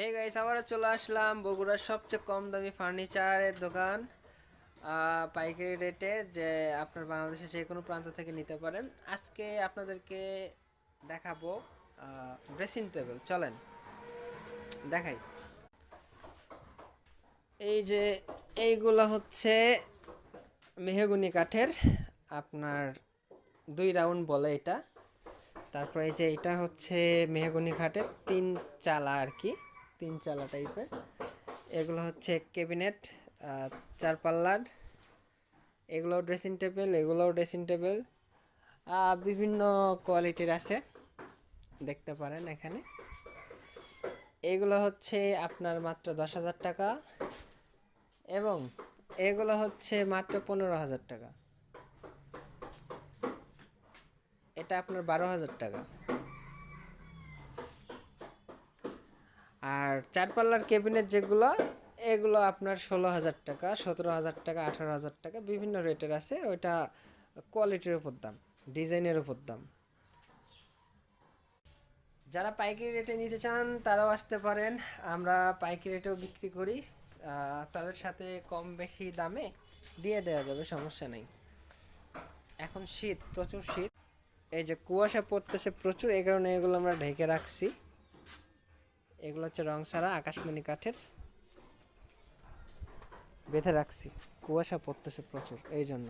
Hey guys, আবারও চলে আসলাম বগুড়ার সবচেয়ে কম দামি ফার্নিচারের দোকান, পাইকারি রেটে, যে আপনার বাংলাদেশের যে কোনো প্রান্ত থেকে নিতে পারেন। আজকে আপনাদেরকে দেখাবো ড্রেসিং টেবিল। চলেন দেখাই। এই যে এইগুলো হচ্ছে মেহগনি কাঠের, আপনার 2 রাউন্ড বলে এটা। তারপরে এই যে এটা হচ্ছে মেহগনি কাঠের 3 চালা আর কি, 3 চালা টাইপের। এগুলো হচ্ছে ক্যাবিনেট, 4 পাল্লার। এগুলোও ড্রেসিং টেবিল, এগুলোও ড্রেসিং টেবিল, বিভিন্ন কোয়ালিটির আছে, দেখতে পারেন এখানে। এগুলো হচ্ছে আপনার মাত্র 10,000 টাকা, এবং এগুলো হচ্ছে মাত্র 15,000 টাকা। এটা আপনার 12,000 টাকা। আর 4 পাল্লার ক্যাবিনেট যেগুলো, এগুলো আপনার 16,000 টাকা, 17,000 টাকা, 18,000 টাকা, বিভিন্ন রেটের আছে। ওইটা কোয়ালিটির উপর দাম, ডিজাইনের উপর দাম। যারা পাইকারি রেটে নিতে চান তারাও আসতে পারেন, আমরা পাইকারি রেটেও বিক্রি করি। তাদের সাথে কম বেশি দামে দিয়ে দেওয়া যাবে, সমস্যা নেই। এখন শীত, প্রচুর শীত, এই যে কুয়াশা পড়তেছে প্রচুর, এই কারণে এগুলো আমরা ঢেকে রাখছি। এগুলো হচ্ছে রং ছাড়া আকাশমণি কাঠের, বেঁধে রাখছি, কুয়াশা পড়তেছে প্রচুর এই জন্য।